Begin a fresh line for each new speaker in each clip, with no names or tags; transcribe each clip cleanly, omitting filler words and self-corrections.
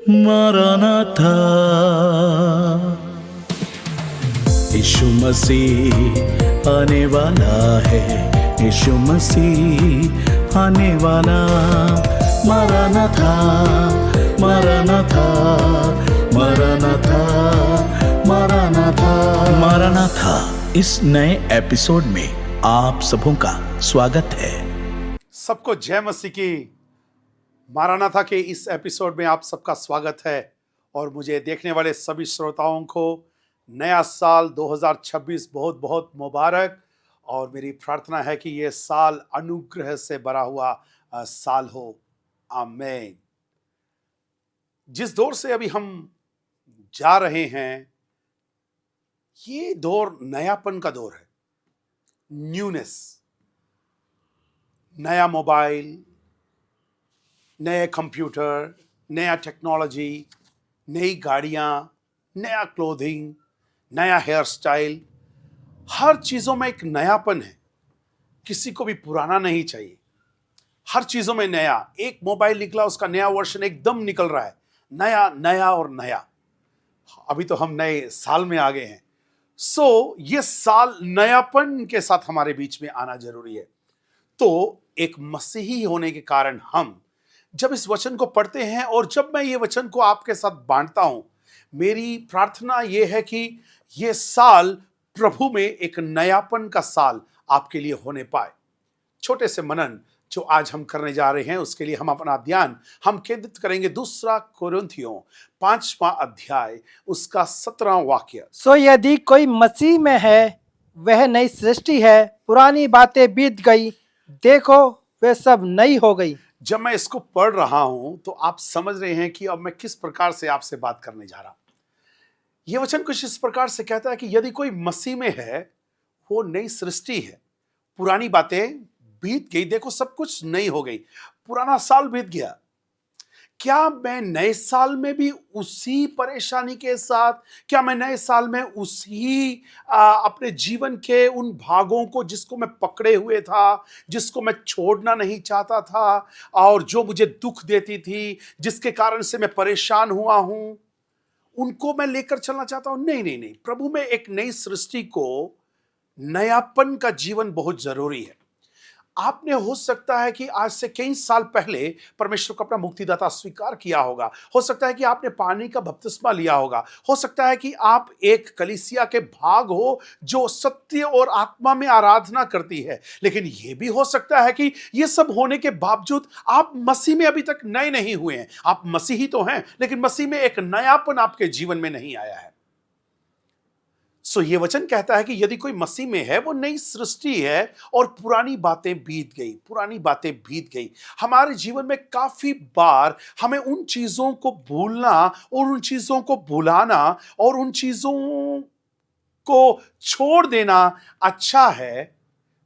मारानाथा, यीशु मसीह आने वाला है, यीशु मसीह आने वाला। मारानाथा, मारानाथा, मारानाथा, मारानाथा, मारानाथा। इस नए एपिसोड में आप सबों का स्वागत है।
सबको जय मसीह की। मारानाथा के इस एपिसोड में आप सबका स्वागत है और मुझे देखने वाले सभी श्रोताओं को नया साल 2026 बहुत बहुत मुबारक। और मेरी प्रार्थना है कि ये साल अनुग्रह से भरा हुआ साल हो। आमीन। जिस दौर से अभी हम जा रहे हैं, ये दौर नयापन का दौर है। न्यूनेस, नया मोबाइल, नए कंप्यूटर, नया टेक्नोलॉजी, नई गाड़ियाँ, नया क्लोथिंग, नया हेयर स्टाइल, हर चीज़ों में एक नयापन है। किसी को भी पुराना नहीं चाहिए। हर चीज़ों में नया। एक मोबाइल निकला, उसका नया वर्जन एकदम निकल रहा है। नया नया और नया। अभी तो हम नए साल में आ गए हैं। ये साल नयापन के साथ हमारे बीच में आना जरूरी है। तो एक मसीही होने के कारण हम जब इस वचन को पढ़ते हैं और जब मैं ये वचन को आपके साथ बांटता हूं, मेरी प्रार्थना ये है कि ये साल प्रभु में एक नयापन का साल आपके लिए होने पाए। छोटे से मनन जो आज हम करने जा रहे हैं, उसके लिए हम अपना ध्यान केंद्रित करेंगे दूसरा कोरिन्थियों 5वां अध्याय, उसका 17वां वाक्य।
सो यदि कोई मसीह में है, वह नई सृष्टि है, पुरानी बातें बीत गई, देखो वे सब नई हो गई।
जब मैं इसको पढ़ रहा हूं तो आप समझ रहे हैं कि अब मैं किस प्रकार से आपसे बात करने जा रहा हूं। यह वचन कुछ इस प्रकार से कहता है कि यदि कोई मसीह में है, वो नई सृष्टि है। पुरानी बातें बीत गई, देखो सब कुछ नई हो गई। पुराना साल बीत गया। क्या मैं नए साल में भी उसी परेशानी के साथ, क्या मैं नए साल में उसी अपने जीवन के उन भागों को जिसको मैं पकड़े हुए था, जिसको मैं छोड़ना नहीं चाहता था और जो मुझे दुख देती थी, जिसके कारण से मैं परेशान हुआ हूं, उनको मैं लेकर चलना चाहता हूं? नहीं नहीं नहीं। प्रभु में एक नई सृष्टि को, नयापन का जीवन बहुत जरूरी है। आपने हो सकता है कि आज से कई साल पहले परमेश्वर को अपना मुक्तिदाता स्वीकार किया होगा। हो सकता है कि आपने पानी का बपतिस्मा लिया होगा। हो सकता है कि आप एक कलीसिया के भाग हो जो सत्य और आत्मा में आराधना करती है। लेकिन यह भी हो सकता है कि यह सब होने के बावजूद आप मसीह में अभी तक नए नहीं हुए हैं। आप मसीही तो हैं, लेकिन मसीह में एक नयापन आपके जीवन में नहीं आया है। ये वचन कहता है कि यदि कोई मसीह में है, वो नई सृष्टि है और पुरानी बातें बीत गई, पुरानी बातें बीत गई। हमारे जीवन में काफी बार हमें उन चीजों को भूलना और उन चीजों को भुलाना और उन चीजों को छोड़ देना अच्छा है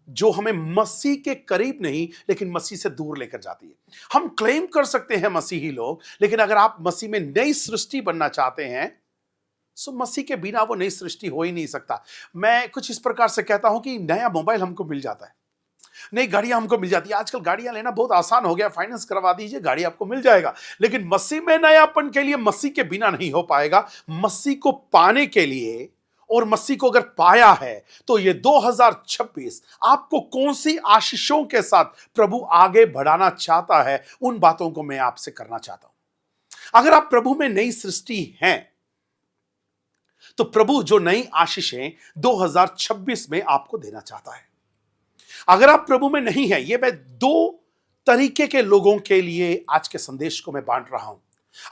जो हमें मसीह के करीब नहीं, लेकिन मसीह से दूर लेकर जाती है। हम क्लेम कर सकते हैं मसीही लोग, लेकिन अगर आप मसीह में नई सृष्टि बनना चाहते हैं, मसीह के बिना वो नई सृष्टि हो ही नहीं सकता। मैं कुछ इस प्रकार से कहता हूं कि नया मोबाइल हमको मिल जाता है, नई गाड़ियां हमको मिल जाती है। आजकल गाड़ियां लेना बहुत आसान हो गया, फाइनेंस करवा दीजिए, गाड़ी आपको मिल जाएगा। लेकिन मसीह में नयापन के लिए मसीह के बिना नहीं हो पाएगा। मसीह को पाने के लिए, और मसीह को अगर पाया है, तो ये 2026 आपको कौन सी आशीषों के साथ प्रभु आगे बढ़ाना चाहता है, उन बातों को मैं आपसे करना चाहता हूं। अगर आप प्रभु में नई सृष्टि हैं, तो प्रभु जो नई आशीषें 2026 में आपको देना चाहता है। अगर आप प्रभु में नहीं है, ये मैं दो तरीके के लोगों के लिए आज के संदेश को मैं बांट रहा हूं।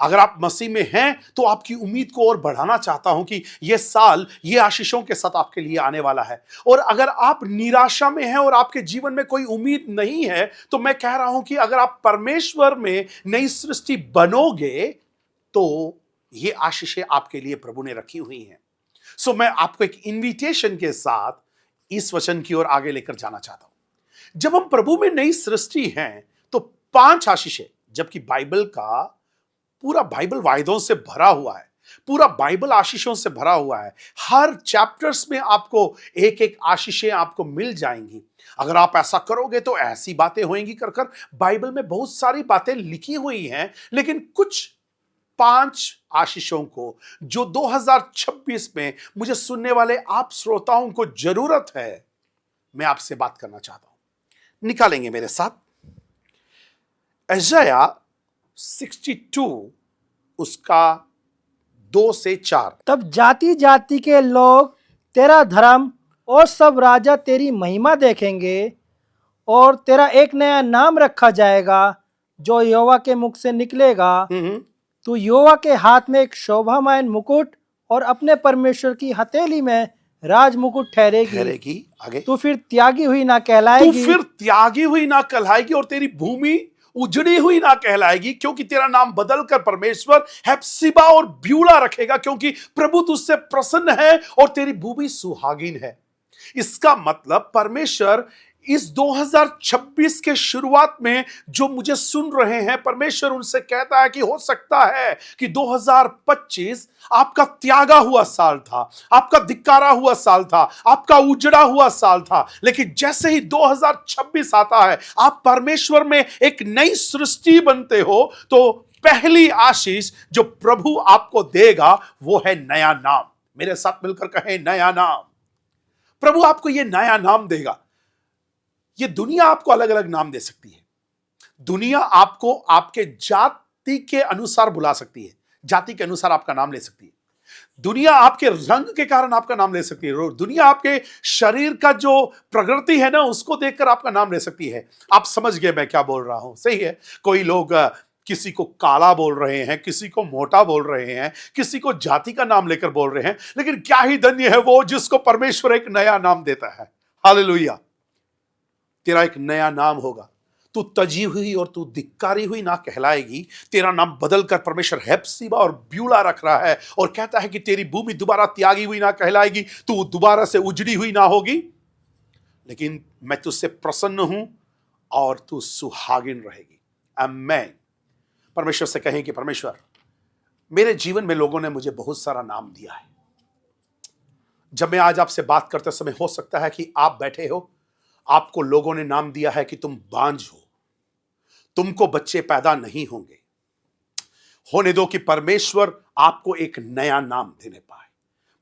अगर आप मसीह में हैं, तो आपकी उम्मीद को और बढ़ाना चाहता हूं कि यह साल ये आशीषों के साथ आपके लिए आने वाला है। और अगर आप निराशा में हैं और आपके जीवन में कोई उम्मीद नहीं है, तो मैं कह रहा हूं कि अगर आप परमेश्वर में नई सृष्टि बनोगे, तो ये आशीषें आपके लिए प्रभु ने रखी हुई हैं। मैं आपको एक इनविटेशन के साथ इस वचन की ओर आगे लेकर जाना चाहता हूं। जब हम प्रभु में नई सृष्टि हैं, तो 5 आशीषें, जबकि बाइबल का पूरा बाइबल वायदों से भरा हुआ है, पूरा बाइबल आशीषों से भरा हुआ है। हर चैप्टर्स में आपको एक एक आशीषें आपको मिल जाएंगी। अगर आप ऐसा करोगे तो ऐसी बातें होंगी कर बाइबल में बहुत सारी बातें लिखी हुई हैं, लेकिन कुछ 5 आशीषों को जो 2026 में मुझे सुनने वाले आप श्रोताओं को जरूरत है, मैं आपसे बात करना चाहता हूं। निकालेंगे मेरे साथ यशायाह 62 उसका 2 से 4।
तब जाति जाति के लोग तेरा धर्म और सब राजा तेरी महिमा देखेंगे, और तेरा एक नया नाम रखा जाएगा जो यहोवा के मुख से निकलेगा। तू यहोवा के हाथ में एक शोभामान मुकुट और अपने परमेश्वर की हथेली में राज मुकुट ठहरेगी।
आगे,
तू फिर त्यागी हुई ना कहलाएगी,
और तेरी भूमि उजड़ी हुई ना कहलाएगी, क्योंकि तेरा नाम बदलकर परमेश्वर हेप्सिबा और ब्यूला रखेगा, क्योंकि प्रभु तुझसे प्रसन्न है और तेरी भूमि सुहागिन है। इसका मतलब परमेश्वर इस 2026 के शुरुआत में जो मुझे सुन रहे हैं, परमेश्वर उनसे कहता है कि हो सकता है कि 2025 आपका त्यागा हुआ साल था, आपका धिक्कारा हुआ साल था, आपका उजड़ा हुआ साल था, लेकिन जैसे ही 2026 आता है, आप परमेश्वर में एक नई सृष्टि बनते हो, तो पहली आशीष जो प्रभु आपको देगा वो है नया नाम। मेरे साथ मिलकर कहें, नया नाम। प्रभु आपको यह नया नाम देगा। ये दुनिया आपको अलग अलग नाम दे सकती है। दुनिया आपको आपके जाति के अनुसार बुला सकती है, जाति के अनुसार आपका नाम ले सकती है। दुनिया आपके रंग के कारण आपका नाम ले सकती है। दुनिया आपके शरीर का जो प्रकृति है ना, उसको देखकर आपका नाम ले सकती है। आप समझ गए मैं क्या बोल रहा हूं? सही है। कोई लोग किसी को काला बोल रहे हैं, किसी को मोटा बोल रहे हैं, किसी को जाति का नाम लेकर बोल रहे हैं, लेकिन क्या ही धन्य है वो जिसको परमेश्वर एक नया नाम देता है। हालेलुया। तेरा एक नया नाम होगा। तू तजी हुई और तू धिक्कारी हुई ना कहलाएगी। तेरा नाम बदलकर परमेश्वर हेप्सिबा और ब्यूला रख रहा है और कहता है कि तेरी भूमि दोबारा त्यागी हुई ना कहलाएगी, तू दोबारा से उजड़ी हुई ना होगी, लेकिन मैं तुझसे प्रसन्न हूं और तू सुहागिन रहेगी। आमीन। परमेश्वर से कहें कि परमेश्वर, मेरे जीवन में लोगों ने मुझे बहुत सारा नाम दिया है। जब मैं आज आपसे बात करते समय हो सकता है कि आप बैठे हो, आपको लोगों ने नाम दिया है कि तुम बांझ हो, तुमको बच्चे पैदा नहीं होंगे। होने दो कि परमेश्वर आपको एक नया नाम देने पाए।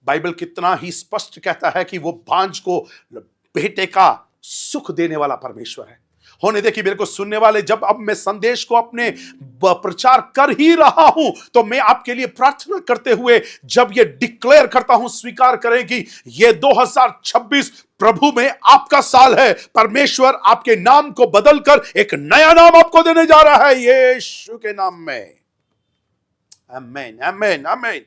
बाइबल कितना ही स्पष्ट कहता है कि वो बांझ को बेटे का सुख देने वाला परमेश्वर है। होने दे कि मेरे को सुनने वाले, जब अब मैं संदेश को अपने प्रचार कर ही रहा हूं, तो मैं आपके लिए प्रार्थना करते हुए जब ये डिक्लेयर करता हूं, स्वीकार करें कि ये 2026 प्रभु में आपका साल है। परमेश्वर आपके नाम को बदलकर एक नया नाम आपको देने जा रहा है, यीशु के नाम में। आमीन, आमीन, आमीन।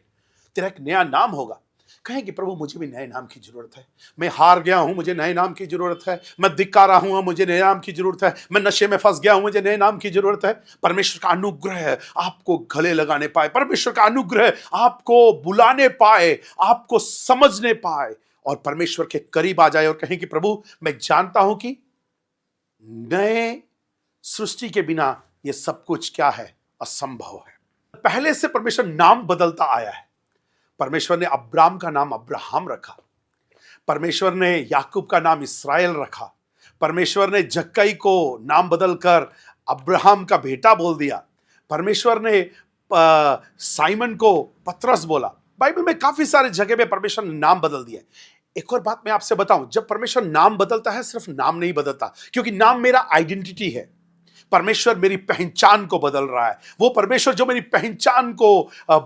तेरा एक नया नाम होगा। कहें कि प्रभु, मुझे भी नए नाम की जरूरत है। मैं हार गया हूं, मुझे नए नाम की जरूरत है। मैं धिक्कारा हूं, मुझे नए नाम की जरूरत है। मैं नशे में फंस गया हूं, मुझे नए नाम की जरूरत है। परमेश्वर का अनुग्रह आपको गले लगाने पाए, परमेश्वर का अनुग्रह आपको बुलाने पाए, आपको समझने पाए और परमेश्वर के करीब आ जाए और कहें कि प्रभु, मैं जानता हूं कि नए सृष्टि के बिना यह सब कुछ क्या है, असंभव है। पहले से परमेश्वर नाम बदलता आया है। परमेश्वर ने अब्राम का नाम अब्राहम रखा, परमेश्वर ने याकूब का नाम इस्राएल रखा, परमेश्वर ने जक्कई को नाम बदलकर अब्राहम का बेटा बोल दिया, परमेश्वर ने साइमन को पतरस बोला। बाइबल में काफी सारे जगह पे परमेश्वर ने नाम बदल दिया। एक और बात मैं आपसे बताऊं, जब परमेश्वर नाम बदलता है, सिर्फ नाम नहीं बदलता, क्योंकि नाम मेरा आइडेंटिटी है। परमेश्वर मेरी पहचान को बदल रहा है। वो परमेश्वर जो मेरी पहचान को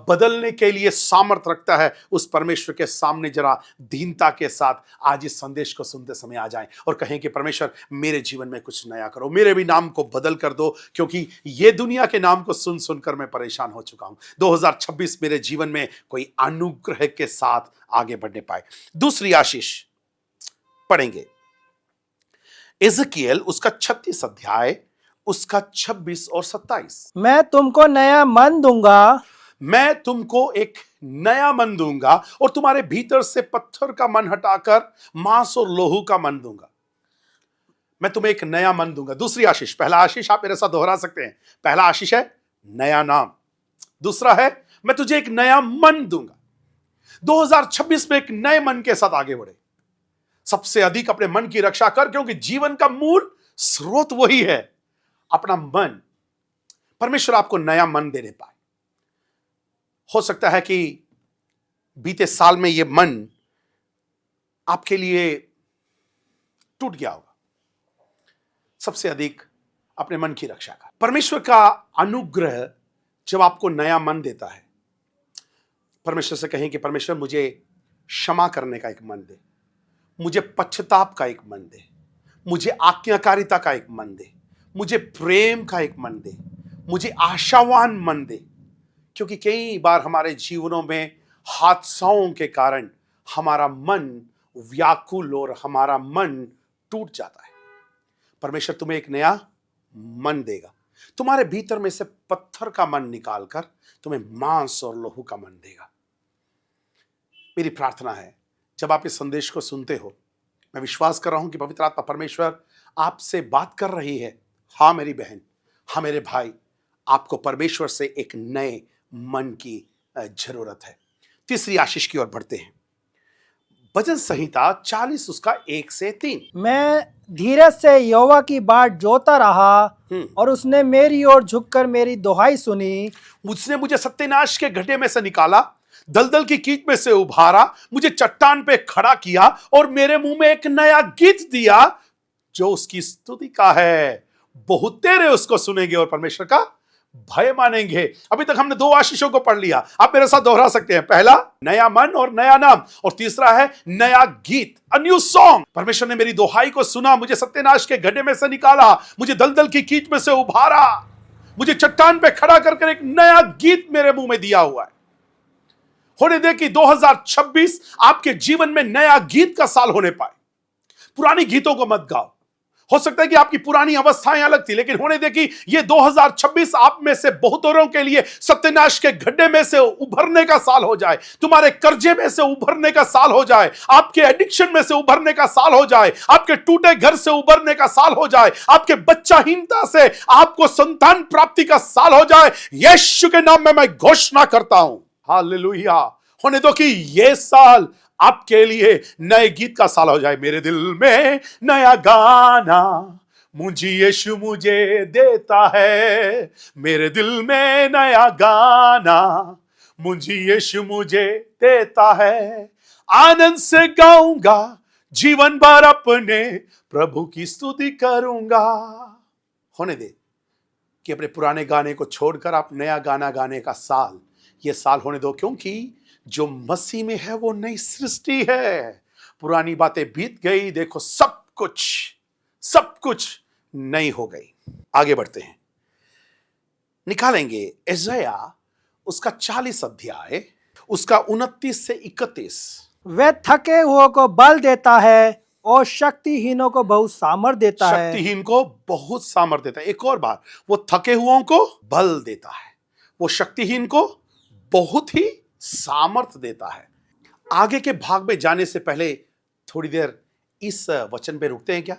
बदलने के लिए सामर्थ रखता है, उस परमेश्वर के सामने जरा दीनता के साथ आज इस संदेश को सुनते समय आ जाएं और कहें कि परमेश्वर, मेरे जीवन में कुछ नया करो, मेरे भी नाम को बदल कर दो, क्योंकि ये दुनिया के नाम को सुन सुनकर मैं परेशान हो चुका हूं। 2026 मेरे जीवन में कोई अनुग्रह के साथ आगे बढ़ने पाए। दूसरी आशीष पढ़ेंगे, एजकियेल उसका 36 अध्याय उसका 26 और 27।
मैं तुमको नया मन दूंगा,
मैं तुमको एक नया मन दूंगा और तुम्हारे भीतर से पत्थर का मन हटाकर मांस और लोहू का मन दूंगा। मैं तुम्हें एक नया मन दूंगा। दूसरी आशीष, पहला आशीष आप मेरे साथ दोहरा सकते हैं। पहला आशीष है नया नाम, दूसरा है मैं तुझे एक नया मन दूंगा। 2026 में एक नए मन के साथ आगे बढ़े। सबसे अधिक अपने मन की रक्षा कर, क्योंकि जीवन का मूल स्रोत वही है, अपना मन। परमेश्वर आपको नया मन देने पाए। हो सकता है कि बीते साल में ये मन आपके लिए टूट गया होगा। सबसे अधिक अपने मन की रक्षा कर। परमेश्वर का अनुग्रह जब आपको नया मन देता है, परमेश्वर से कहें कि परमेश्वर मुझे क्षमा करने का एक मन दे, मुझे पश्चाताप का एक मन दे, मुझे आज्ञाकारिता का एक मन दे, मुझे प्रेम का एक मन दे, मुझे आशावान मन दे। क्योंकि कई बार हमारे जीवनों में हादसाओं के कारण हमारा मन व्याकुल और हमारा मन टूट जाता है। परमेश्वर तुम्हें एक नया मन देगा, तुम्हारे भीतर में से पत्थर का मन निकालकर तुम्हें मांस और लोहू का मन देगा। मेरी प्रार्थना है जब आप इस संदेश को सुनते हो, मैं विश्वास कर रहा हूं कि पवित्र आत्मा परमेश्वर आपसे बात कर रही है। हाँ मेरी बहन, हाँ मेरे भाई, आपको परमेश्वर से एक नए मन की जरूरत है। तीसरी आशीष की ओर बढ़ते हैं। भजन संहिता 40 उसका 1 से 3।
मैं धीरज से यहोवा की बाट जोता रहा और उसने मेरी ओर झुककर मेरी दुहाई सुनी।
उसने मुझे सत्यानाश के गड्ढे में से निकाला, दलदल की कीच में से उभारा, मुझे चट्टान पे खड़ा किया और मेरे मुंह में एक नया गीत दिया जो उसकी स्तुति का है। बहुत तेरे उसको सुनेंगे और परमेश्वर का भय मानेंगे। अभी तक हमने 2 आशीषों को पढ़ लिया, आप मेरे साथ दोहरा सकते हैं। पहला नया मन और नया नाम, और तीसरा है नया गीत, अ न्यू सॉन्ग। परमेश्वर ने मेरी दोहाई को सुना, मुझे सत्यानाश के गड्ढे में से निकाला, मुझे दलदल की कीच में से उभारा, मुझे चट्टान पे खड़ा कर एक नया गीत मेरे मुंह में दिया हुआ है। होने दे कि 2026 आपके जीवन में नया गीत का साल होने पाए। पुरानी गीतों को मत गाओ। हो सकता है कि आपकी पुरानी अवस्थाएं अलग थी, लेकिन होने दे कि ये 2026 आप में से बहुतों के लिए सत्यानाश के गड्ढे में से उभरने का साल हो जाए, तुम्हारे कर्जे में से उभरने का साल हो जाए, आपके एडिक्शन में से उभरने का साल हो जाए, आपके टूटे घर से उभरने का साल हो जाए, आपके बच्चाहीनता से आपको संतान प्राप्ति का साल हो जाए। यीशु के नाम में मैं घोषणा करता हूं, हालेलुया। होने दो कि यह साल आपके लिए नए गीत का साल हो जाए। मेरे दिल में नया गाना मुझे यीशु मुझे देता है, मेरे दिल में नया गाना मुझे यीशु मुझे देता है। आनंद से गाऊंगा जीवन भर अपने प्रभु की स्तुति करूंगा। होने दे कि अपने पुराने गाने को छोड़कर आप नया गाना गाने का साल, यह साल होने दो, क्योंकि जो मसीह में है वो नई सृष्टि है। पुरानी बातें बीत गई, देखो सब कुछ नई हो गई। आगे बढ़ते हैं, निकालेंगे यशायाह उसका 40 अध्याय उसका 29 से 31।
वह थके हुओं को बल देता है और शक्तिहीनों को बहुत सामर्थ देता है।
शक्तिहीन को बहुत सामर्थ देता है। एक और बार, वो थके हुओं को बल देता है, वो शक्तिहीन को बहुत ही सामर्थ देता है। आगे के भाग में जाने से पहले थोड़ी देर इस वचन पे रुकते हैं क्या?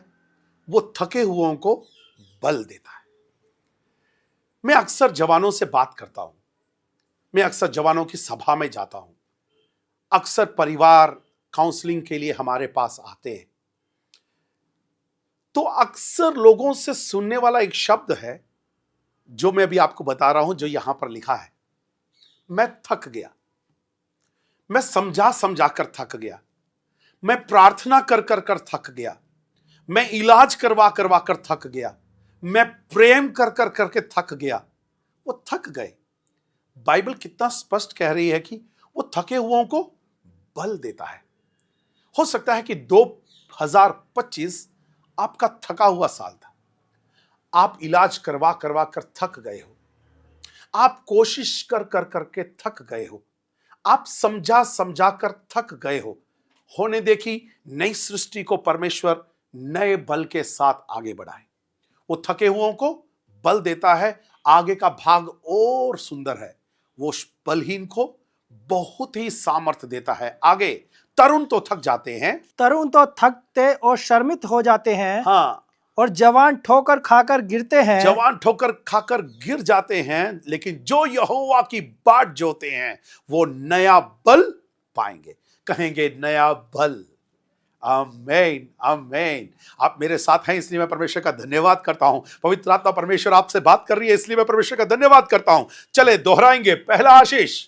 वो थके हुओं को बल देता है। मैं अक्सर जवानों से बात करता हूं, मैं अक्सर जवानों की सभा में जाता हूं, अक्सर परिवार काउंसलिंग के लिए हमारे पास आते हैं, तो अक्सर लोगों से सुनने वाला एक शब्द है जो मैं अभी आपको बता रहा हूं, जो यहां पर लिखा है, मैं थक गया, मैं समझा कर थक गया, मैं प्रार्थना कर थक गया, मैं इलाज करवा कर थक गया, मैं प्रेम करके थक गया। वो थक गए। बाइबल कितना स्पष्ट कह रही है कि वो थके हुओं को बल देता है। हो सकता है कि 2025 आपका थका हुआ साल था। आप इलाज करवा कर थक गए हो, आप कोशिश करके थक गए हो, आप समझा कर थक गए हो। होने देखी नई सृष्टि को परमेश्वर नए बल के साथ आगे बढ़ाए। वो थके हुओं को बल देता है। आगे का भाग और सुंदर है, वो बलहीन को बहुत ही सामर्थ देता है। आगे, तरुण तो थक जाते हैं,
तरुण तो थकते और शर्मित हो जाते हैं,
हाँ,
और जवान ठोकर खाकर गिरते हैं।
जवान ठोकर खाकर गिर जाते हैं, लेकिन जो यहोवा की बाट जोते हैं वो नया बल पाएंगे। कहेंगे नया बल। आमीन, आमीन। आप मेरे साथ हैं, इसलिए मैं परमेश्वर का धन्यवाद करता हूं। पवित्र आत्मा परमेश्वर आपसे बात कर रही है, इसलिए मैं परमेश्वर का धन्यवाद करता हूं। चले दोहराएंगे। पहला आशीष,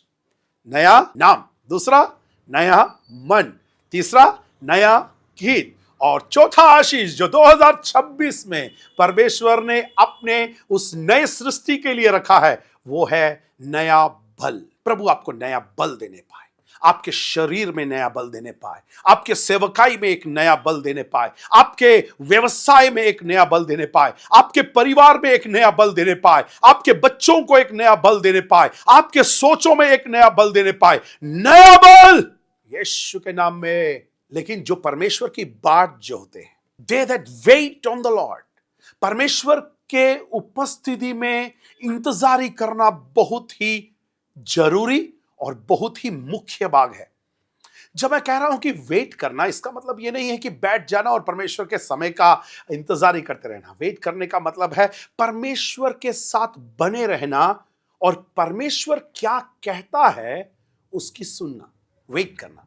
नया नाम, दूसरा नया मन, तीसरा नया गीत, और चौथा आशीष जो 2026 में परमेश्वर ने अपने उस नए सृष्टि के लिए रखा है, वो है नया बल। प्रभु आपको नया बल देने पाए, आपके शरीर में नया बल देने पाए, आपके सेवकाई में एक नया बल देने पाए, आपके व्यवसाय में एक नया बल देने पाए, आपके परिवार में एक नया बल देने पाए, आपके बच्चों को एक नया बल देने पाए, आपके सोचों में एक नया बल देने पाए, नया बल यीशु के नाम में। लेकिन जो परमेश्वर की बाट जो होते हैं, they that wait on the Lord, परमेश्वर के उपस्थिति में इंतजारी करना बहुत ही जरूरी और बहुत ही मुख्य भाग है। जब मैं कह रहा हूं कि वेट करना, इसका मतलब यह नहीं है कि बैठ जाना और परमेश्वर के समय का इंतजार ही करते रहना। वेट करने का मतलब है परमेश्वर के साथ बने रहना और परमेश्वर क्या कहता है उसकी सुनना, वेट करना।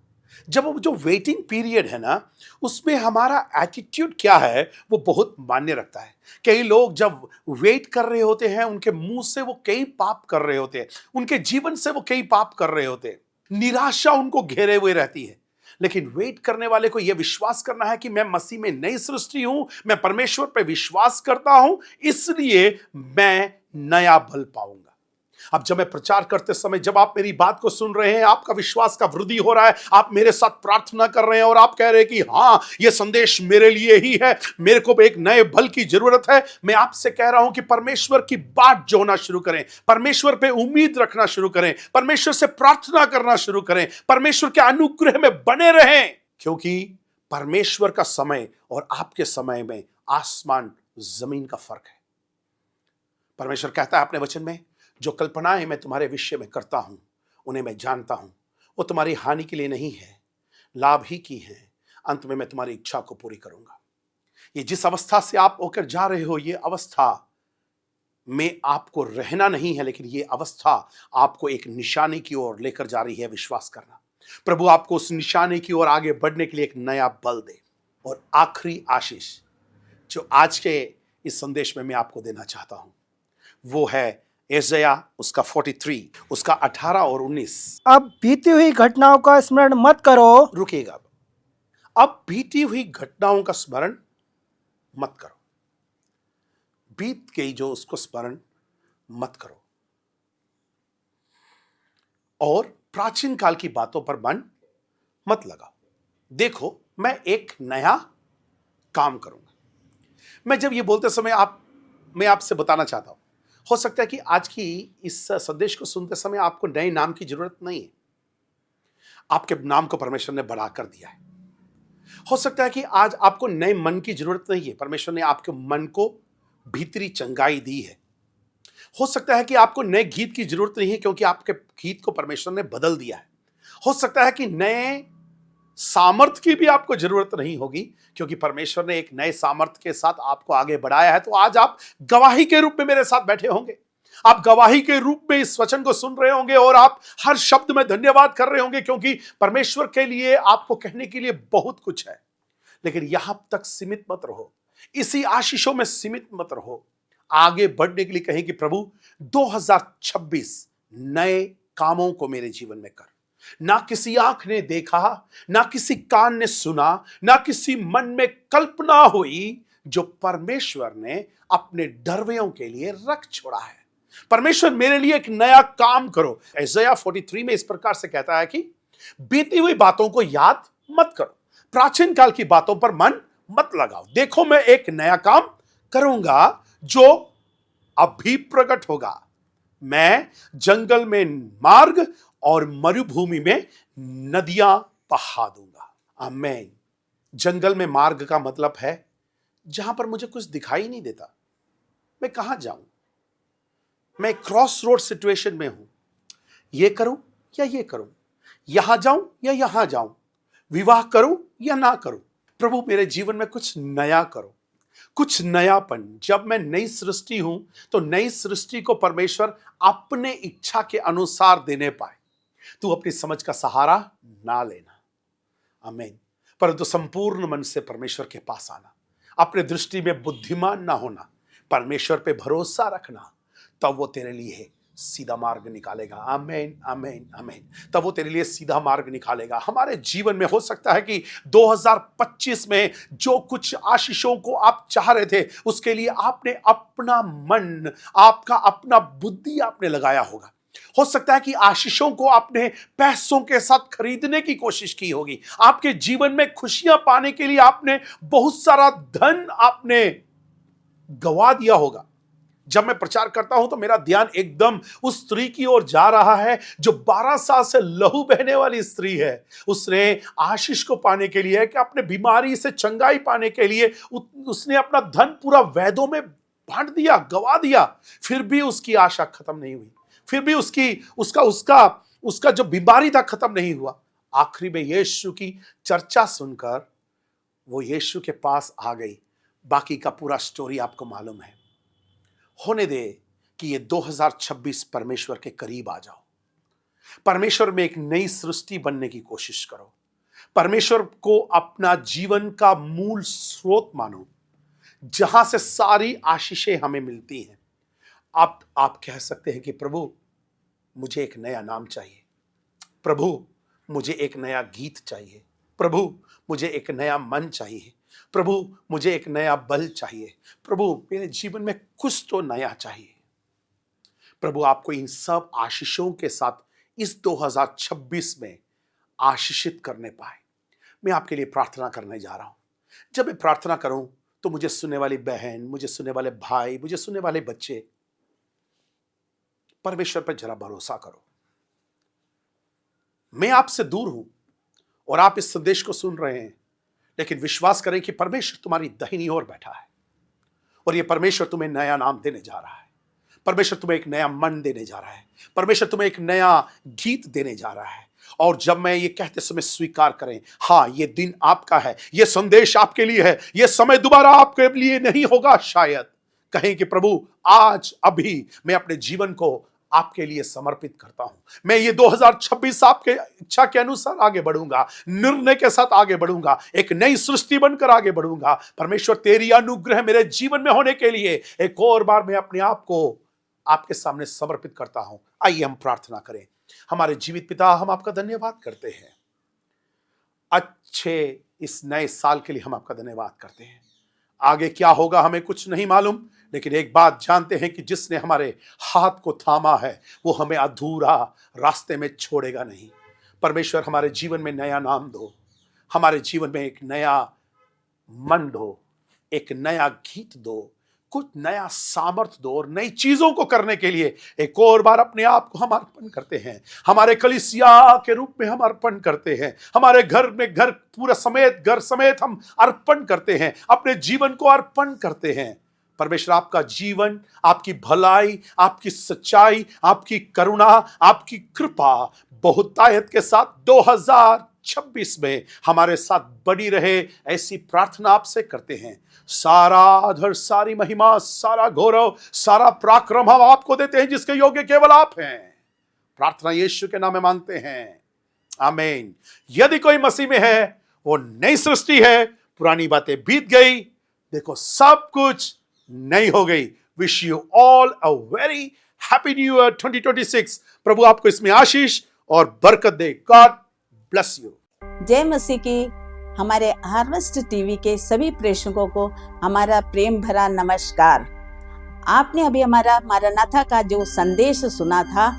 जब जो वेटिंग पीरियड है ना, उसमें हमारा एटीट्यूड क्या है वो बहुत मायने रखता है। कई लोग जब वेट कर रहे होते हैं, उनके मुंह से वो कई पाप कर रहे होते हैं, उनके जीवन से वो कई पाप कर रहे होते हैं, निराशा उनको घेरे हुए रहती है। लेकिन वेट करने वाले को यह विश्वास करना है कि मैं मसीह में नई सृष्टि हूं, मैं परमेश्वर पे विश्वास करता हूं, इसलिए मैं नया बल पाऊंगा। अब जब मैं प्रचार करते समय, जब आप मेरी बात को सुन रहे हैं, आपका विश्वास का वृद्धि हो रहा है, आप मेरे साथ प्रार्थना कर रहे हैं और आप कह रहे हैं कि हाँ, यह संदेश मेरे लिए ही है, मेरे को एक नए बल की जरूरत है, मैं आपसे कह रहा हूं कि परमेश्वर की बात जो होना शुरू करें, परमेश्वर पे उम्मीद रखना शुरू करें, परमेश्वर से प्रार्थना करना शुरू करें, परमेश्वर के अनुग्रह में बने रहें, क्योंकि परमेश्वर का समय और आपके समय में आसमान जमीन का फर्क है। परमेश्वर कहता है अपने वचन में, जो कल्पनाएं मैं तुम्हारे विषय में करता हूं उन्हें मैं जानता हूं, वो तुम्हारी हानि के लिए नहीं है, लाभ ही की है, अंत में मैं तुम्हारी इच्छा को पूरी करूंगा। ये जिस अवस्था से आप होकर जा रहे हो, ये अवस्था में आपको रहना नहीं है, लेकिन ये अवस्था आपको एक निशानी की ओर लेकर जा रही है। विश्वास करना, प्रभु आपको उस निशानी की ओर आगे बढ़ने के लिए एक नया बल दे। और आखिरी आशीष जो आज के इस संदेश में मैं आपको देना चाहता हूं, वो है यशायाह उसका 43 उसका 18 और 19।
अब बीती हुई घटनाओं का स्मरण मत करो।
रुकिएगा, अब बीती हुई घटनाओं का स्मरण मत करो, बीत गई जो उसको स्मरण मत करो, और प्राचीन काल की बातों पर मन मत लगाओ। देखो, मैं एक नया काम करूंगा। मैं जब ये बोलते समय मैं आपसे बताना चाहता हूं, हो सकता है कि आज की इस संदेश को सुनते समय आपको नए नाम की जरूरत नहीं है, आपके नाम को परमेश्वर ने बढ़ा कर दिया है। हो सकता है कि आज आपको नए मन की जरूरत नहीं है, परमेश्वर ने आपके मन को भीतरी चंगाई दी है। हो सकता है कि आपको नए गीत की जरूरत नहीं है, क्योंकि आपके गीत को परमेश्वर ने बदल दिया है। हो सकता है कि नए सामर्थ की भी आपको जरूरत नहीं होगी, क्योंकि परमेश्वर ने एक नए सामर्थ के साथ आपको आगे बढ़ाया है। तो आज आप गवाही के रूप में मेरे साथ बैठे होंगे, आप गवाही के रूप में इस वचन को सुन रहे होंगे और आप हर शब्द में धन्यवाद कर रहे होंगे, क्योंकि परमेश्वर के लिए आपको कहने के लिए बहुत कुछ है। लेकिन यहां तक सीमित मत रहो, इसी आशीषों में सीमित मत रहो, आगे बढ़ने के लिए कहें कि प्रभु 2026 नए कामों को मेरे जीवन में कर। ना किसी आंख ने देखा, ना किसी कान ने सुना, ना किसी मन में कल्पना हुई, जो परमेश्वर ने अपने डरवैयों के लिए रख छोड़ा है। परमेश्वर मेरे लिए एक नया काम करो। यशायाह 43 में इस प्रकार से कहता है कि बीती हुई बातों को याद मत करो, प्राचीन काल की बातों पर मन मत लगाओ। देखो, मैं एक नया काम करूंगा जो अभी प्रकट होगा। मैं जंगल में मार्ग और मरुभूमि में नदियां बहा दूंगा। आमीन। जंगल में मार्ग का मतलब है जहां पर मुझे कुछ दिखाई नहीं देता, मैं कहां जाऊं, मैं क्रॉस रोड सिचुएशन में हूं, ये करूं या ये करूं, यहां जाऊं या यहां जाऊं, विवाह करूं या ना करूं। प्रभु मेरे जीवन में कुछ नया करो, कुछ नयापन। जब मैं नई सृष्टि हूं, तो नई सृष्टि को परमेश्वर अपने इच्छा के अनुसार देने पाए। तू अपनी समझ का सहारा ना लेना, आमीन, परंतु संपूर्ण मन से परमेश्वर के पास आना, अपने दृष्टि में बुद्धिमान ना होना, परमेश्वर पे भरोसा रखना, तब वो तेरे लिए सीधा मार्ग निकालेगा। आमीन, आमीन, आमीन। तब वो तेरे लिए सीधा मार्ग निकालेगा। हमारे जीवन में हो सकता है कि 2025 में जो कुछ आशीषों को आप चाह रहे थे, उसके लिए आपने अपना मन, आपका अपना बुद्धि आपने लगाया होगा। हो सकता है कि आशीषों को आपने पैसों के साथ खरीदने की कोशिश की होगी। आपके जीवन में खुशियां पाने के लिए आपने बहुत सारा धन आपने गवा दिया होगा। जब मैं प्रचार करता हूं तो मेरा ध्यान एकदम उस स्त्री की ओर जा रहा है जो 12 साल से लहू बहने वाली स्त्री है। उसने आशीष को पाने के लिए, कि अपने बीमारी से चंगाई पाने के लिए उसने अपना धन पूरा वैदों में बांट दिया, गवा दिया। फिर भी उसकी आशा खत्म नहीं हुई, फिर भी उसका जो बीमारी था खत्म नहीं हुआ। आखिरी में यीशु की चर्चा सुनकर वो यीशु के पास आ गई। बाकी का पूरा स्टोरी आपको मालूम है। होने दे कि ये 2026 परमेश्वर के करीब आ जाओ। परमेश्वर में एक नई सृष्टि बनने की कोशिश करो। परमेश्वर को अपना जीवन का मूल स्रोत मानो, जहां से सारी आशीषें हमें मिलती हैं। आप कह सकते हैं कि प्रभु मुझे एक नया नाम चाहिए, प्रभु मुझे एक नया गीत चाहिए, प्रभु मुझे एक नया मन चाहिए, प्रभु मुझे एक नया बल चाहिए, प्रभु मेरे जीवन में कुछ तो नया चाहिए। प्रभु आपको इन सब आशीषों के साथ इस 2026 में आशीषित करने पाए। मैं आपके लिए प्रार्थना करने जा रहा हूं। जब मैं प्रार्थना करूं तो मुझे सुनने वाली बहन, मुझे सुनने वाले भाई, मुझे सुनने वाले बच्चे, परमेश्वर पर जरा भरोसा करो। मैं आपसे दूर हूं और आप इस संदेश को सुन रहे हैं, लेकिन विश्वास करें कि परमेश्वर तुम्हारी दाहिनी ओर बैठा है और यह परमेश्वर तुम्हें नया नाम देने जा रहा है। परमेश्वर तुम्हें एक नया मन देने जा रहा है। परमेश्वर तुम्हें एक नया गीत देने जा रहा है। और जब मैं ये कहते समय स्वीकार करें, हाँ ये दिन आपका है, ये संदेश आपके लिए है, ये समय दोबारा आपके लिए नहीं होगा। शायद कहें कि प्रभु आज अभी मैं अपने जीवन को आपके लिए समर्पित करता हूं। मैं ये 2026 आपके इच्छा के अनुसार आगे बढ़ूंगा, निर्णय के साथ आगे बढ़ूंगा, एक नई सृष्टि बनकर आगे बढ़ूंगा। परमेश्वर तेरी अनुग्रह मेरे जीवन में होने के लिए एक और बार मैं अपने आप को आपके सामने समर्पित करता हूं। आइए हम प्रार्थना करें। हमारे जीवित पिता, हम आपका धन्यवाद करते हैं। अच्छे इस नए साल के लिए हम आपका धन्यवाद करते हैं। आगे क्या होगा हमें कुछ नहीं मालूम, लेकिन एक बात जानते हैं कि जिसने हमारे हाथ को थामा है वो हमें अधूरा रास्ते में छोड़ेगा नहीं। परमेश्वर हमारे जीवन में नया नाम दो, हमारे जीवन में एक नया मन दो, एक नया गीत दो, कुछ नया सामर्थ्य दो और नई चीजों को करने के लिए एक और बार अपने आप को हम अर्पण करते हैं। हमारे कलीसिया के रूप में हम अर्पण करते हैं। हमारे घर में घर समेत हम अर्पण करते हैं, अपने जीवन को अर्पण करते हैं। परमेश्वर आपका जीवन, आपकी भलाई, आपकी सच्चाई, आपकी करुणा, आपकी कृपा बहुतायत के साथ 2026 में हमारे साथ बनी रहे, ऐसी प्रार्थना आपसे करते हैं। सारा आदर, सारी महिमा, सारा गौरव, सारा पराक्रम हम आपको देते हैं, जिसके योग्य केवल आप हैं। प्रार्थना यीशु के नाम में मांगते हैं, आमीन। यदि कोई मसीह में है वो नई सृष्टि है, पुरानी बातें बीत गई, देखो सब कुछ नई हो गई। Wish you all a very happy new year 2026। प्रभु आपको इसमें आशीष और बरकत दे। God bless you.
जय मसीह की। हमारे हार्वेस्ट टीवी के सभी प्रेक्षकों को हमारा प्रेम भरा नमस्कार। आपने अभी हमारा मारानाथा का जो संदेश सुना था,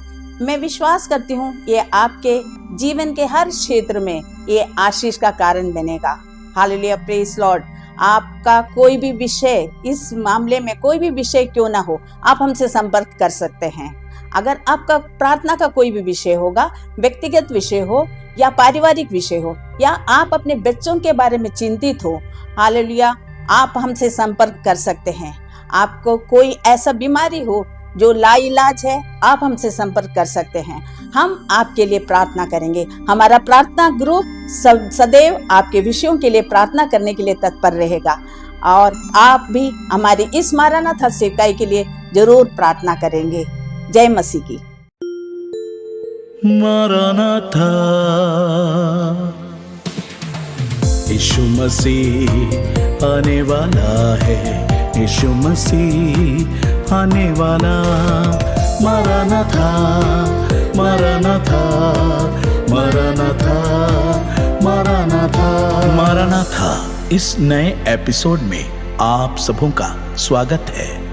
मैं विश्वास करती हूँ ये आपके जीवन के हर क्षेत्र में ये आशीष का कारण बनेगा। Hallelujah, praise Lord. आपका कोई भी विषय, इस मामले में कोई भी विषय क्यों ना हो, आप हमसे संपर्क कर सकते हैं। अगर आपका प्रार्थना का कोई भी विषय होगा, व्यक्तिगत विषय हो या पारिवारिक विषय हो, या आप अपने बच्चों के बारे में चिंतित हो, हालेलुया, आप हमसे संपर्क कर सकते हैं। आपको कोई ऐसा बीमारी हो जो लाइलाज है, आप हमसे संपर्क कर सकते हैं। हम आपके लिए प्रार्थना करेंगे। हमारा प्रार्थना ग्रुप सदैव आपके विषयों के लिए प्रार्थना करने के लिए तत्पर रहेगा और आप भी हमारी इस मारानाथा सेवकाई के लिए जरूर प्रार्थना करेंगे। जय मसीह की।
मारानाथा, यीशु मसीह आने वाला है, यीशु मसीह आने वाला। मरनथा मरनथा मरनथा मरनथा मरनथा। इस नए एपिसोड में आप सबों का स्वागत है।